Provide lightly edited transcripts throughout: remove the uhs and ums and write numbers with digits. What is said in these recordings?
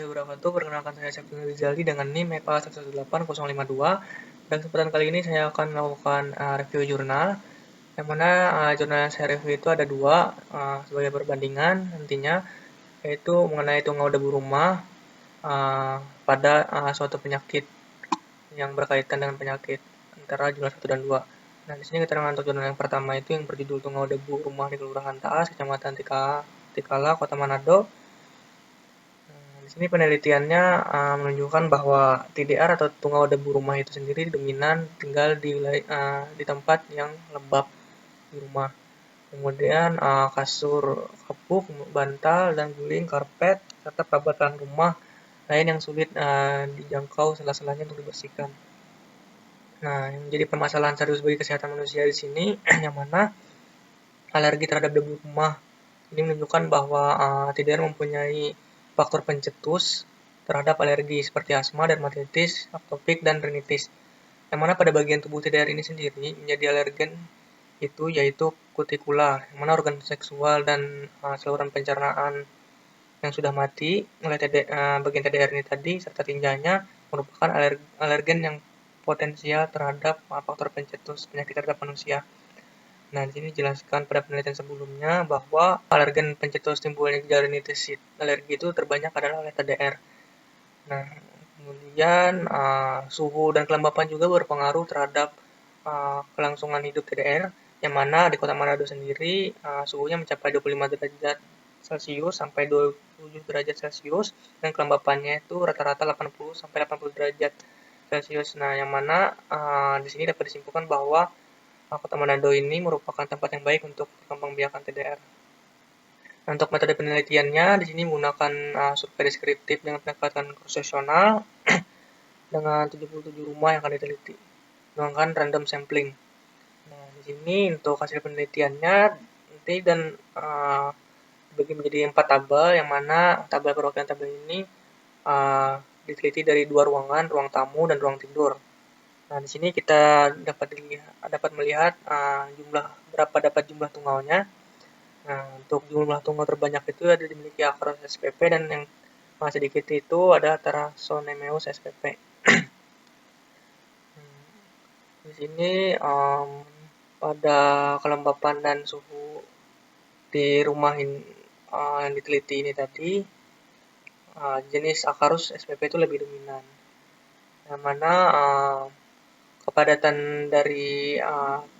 Wabarakatuh. Perkenalkan saya Syafrin Rizaldi dengan NIM EPA 118052. Dan kesempatan kali ini saya akan melakukan review jurnal, yang mana jurnal yang saya review itu ada dua sebagai perbandingan nantinya, yaitu mengenai tungau debu rumah pada suatu penyakit yang berkaitan dengan penyakit antara jurnal 1 dan 2. Nah, di sini keterangan untuk jurnal yang pertama itu yang berjudul tungau debu rumah di Kelurahan Taas, Kecamatan Tikala, Kota Manado. Di sini penelitiannya menunjukkan bahwa TDR atau tungau debu rumah itu sendiri dominan tinggal di tempat yang lembab di rumah. Kemudian kasur kapuk, bantal, dan guling, karpet, serta perabot rumah lain yang sulit dijangkau sela-selanya untuk dibersihkan. Nah, yang menjadi permasalahan serius bagi kesehatan manusia di sini yang mana alergi terhadap debu rumah. Ini menunjukkan bahwa TDR mempunyai faktor pencetus terhadap alergi seperti asma, dermatitis, atopik, dan rinitis. Yang mana pada bagian tubuh TDR ini sendiri menjadi alergen itu yaitu kutikula, yang mana organ seksual dan saluran pencernaan yang sudah mati oleh bagian TDR ini tadi serta tinjanya merupakan alergen yang potensial terhadap faktor pencetus penyakit terhadap manusia. Nah, di sini dijelaskan pada penelitian sebelumnya bahwa alergen pencetus timbulnya gejala rinitis alergi itu terbanyak adalah oleh TDR. Nah, kemudian suhu dan kelembapan juga berpengaruh terhadap kelangsungan hidup TDR, yang mana di Kota Manado sendiri suhunya mencapai 25 derajat Celcius sampai 27 derajat Celcius, dan kelembapannya itu rata-rata 80 sampai 80 derajat Celcius. Nah, yang mana di sini dapat disimpulkan bahwa Kota Manado ini merupakan tempat yang baik untuk pengembangbiakan TDR. Nah, untuk metode penelitiannya di sini menggunakan survei deskriptif dengan pendekatan kursasional dengan 77 rumah yang akan diteliti, menggunakan random sampling. Nah, di sini untuk hasil penelitiannya nanti dan dibagi menjadi 4 tabel, yang mana tabel perwakilan tabel ini diteliti dari 2 ruangan, ruang tamu dan ruang tidur. Nah, di sini kita dapat melihat berapa jumlah tungaunya. Nah, untuk jumlah tungau terbanyak itu ada dimiliki Acros SPP, dan yang sedikit itu ada Tarasonemeus SPP. Di sini pada kelembapan dan suhu di rumah yang diteliti ini tadi, jenis Acarus SPP itu lebih dominan, yang mana kepadatan dari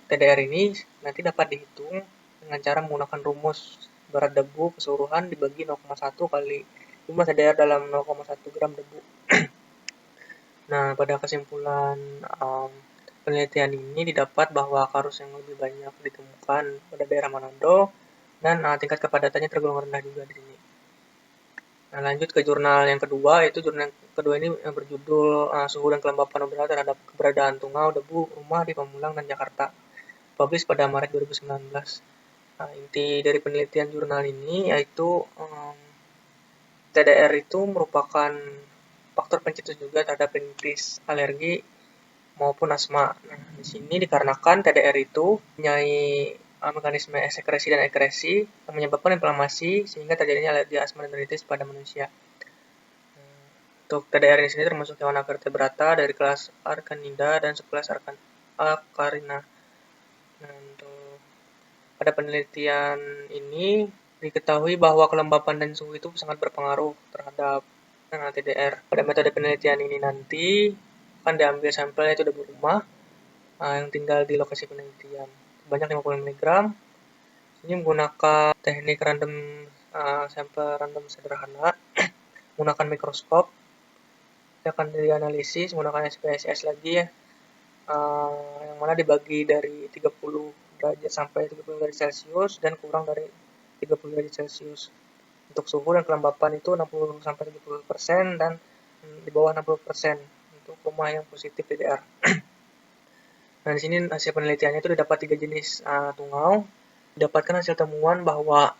TDR ini nanti dapat dihitung dengan cara menggunakan rumus berat debu keseluruhan dibagi 0,1 kali jumlah TDR dalam 0,1 gram debu. Nah, pada kesimpulan penelitian ini didapat bahwa Acarus yang lebih banyak ditemukan pada daerah Manado dan tingkat kepadatannya tergolong rendah juga di sini. Nah, lanjut ke jurnal yang kedua, yaitu jurnal yang kedua ini yang berjudul Suhu dan Kelembapan Udara terhadap Keberadaan Tungau Debu Rumah di Pamulang dan Jakarta, publish pada Maret 2019. Nah, inti dari penelitian jurnal ini yaitu TDR itu merupakan faktor pencetus juga terhadap rinitis, alergi, maupun asma. Nah, di sini dikarenakan TDR itu mempunyai mekanisme sekresi dan ekresi yang menyebabkan inflamasi sehingga terjadinya alergi asma dan rinitis pada manusia. Untuk TDR ini sendiri termasuk hewan vertebrata dari kelas Archanida dan subkelas Acarina. Nah, untuk pada penelitian ini diketahui bahwa kelembapan dan suhu itu sangat berpengaruh terhadap TDR. Pada metode penelitian ini nanti akan diambil sampelnya itu debu rumah yang tinggal di lokasi penelitian sebanyak 50 mg. Ini menggunakan teknik sampel random sederhana menggunakan mikroskop. Kita akan dianalisis menggunakan SPSS lagi ya, yang mana dibagi dari 30 derajat sampai 30 derajat Celcius dan kurang dari 30 derajat Celcius. Untuk suhu dan kelembapan itu 60 sampai 70% dan di bawah 60% untuk rumah yang positif TDR. Nah, di sini hasil penelitiannya itu didapat 3 jenis tungau. Didapatkan hasil temuan bahwa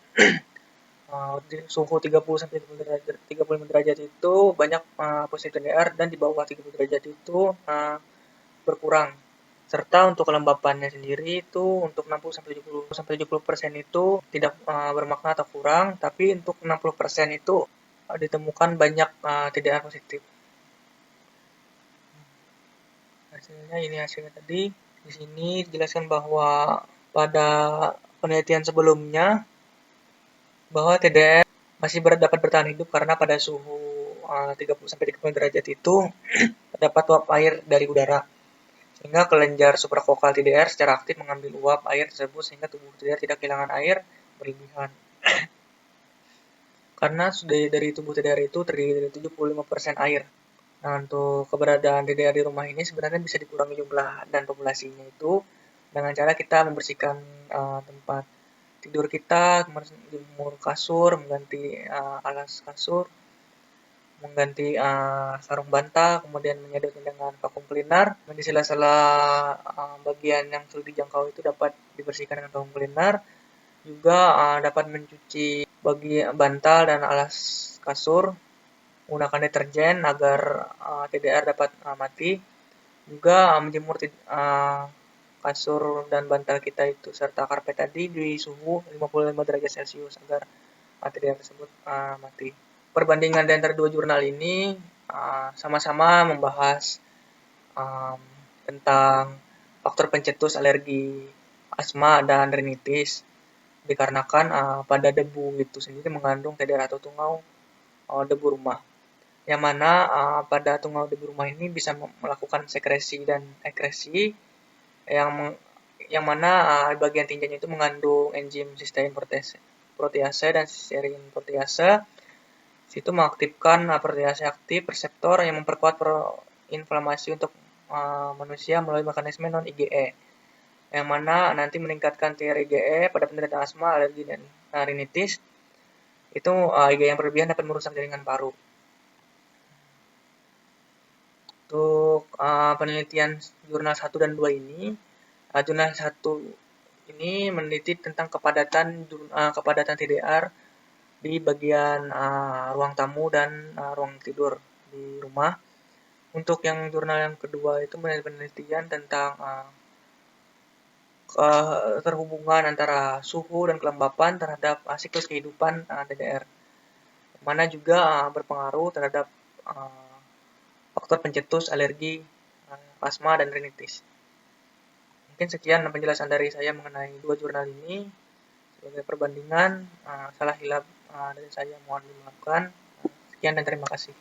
suhu 30 sampai 35 derajat itu banyak positif TDR, dan di bawah 30 derajat itu berkurang. Serta untuk kelembapannya sendiri itu untuk 60 sampai 70% itu tidak bermakna atau kurang, tapi untuk 60% itu ditemukan banyak TDR positif. Hasilnya ini hasilnya tadi. Di sini dijelaskan bahwa pada penelitian sebelumnya bahwa TDR masih dapat bertahan hidup karena pada suhu 30-35 derajat itu terdapat uap air dari udara. Sehingga kelenjar suprakokal TDR secara aktif mengambil uap air tersebut sehingga tubuh TDR tidak kehilangan air berlebihan. Karena dari tubuh TDR itu terdiri dari 75% air. Nah, untuk keberadaan TDR di rumah ini sebenarnya bisa dikurangi jumlah dan populasinya itu dengan cara kita membersihkan tempat tidur kita, menjemur kasur, mengganti alas kasur, mengganti sarung bantal, kemudian menyedotnya dengan vakum cleaner. Di sela-sela bagian yang sulit dijangkau itu dapat dibersihkan dengan vakum cleaner. Juga dapat mencuci bantal dan alas kasur menggunakan deterjen agar TDR dapat mati. Juga menjemur kasur dan bantal kita itu serta karpet tadi di suhu 55 derajat Celcius agar TDR tersebut mati. Perbandingan di antara dua jurnal ini sama-sama membahas tentang faktor pencetus alergi asma dan rinitis dikarenakan pada debu itu sendiri mengandung TDR atau tungau debu rumah. Yang mana pada tungau debu rumah ini bisa melakukan sekresi dan ekresi yang mana bagian tinjanya itu mengandung enzim sistein protease dan sisterin protease. Situ mengaktifkan protease aktif reseptor yang memperkuat inflamasi untuk manusia melalui mekanisme non IgE. Yang mana nanti meningkatkan TR-IgE pada penderita asma, alergi, dan rinitis. Itu IgE yang berlebihan dapat merusak jaringan paru. Untuk penelitian jurnal 1 dan 2 ini, jurnal 1 ini meneliti tentang kepadatan TDR di bagian ruang tamu dan ruang tidur di rumah. Untuk yang jurnal yang kedua itu penelitian tentang keterhubungan antara suhu dan kelembapan terhadap siklus kehidupan TDR, mana juga berpengaruh terhadap faktor pencetus alergi asma dan rinitis. Mungkin sekian penjelasan dari saya mengenai dua jurnal ini. Sebagai perbandingan, salah hilap dari saya mohon dimaafkan. Sekian dan terima kasih.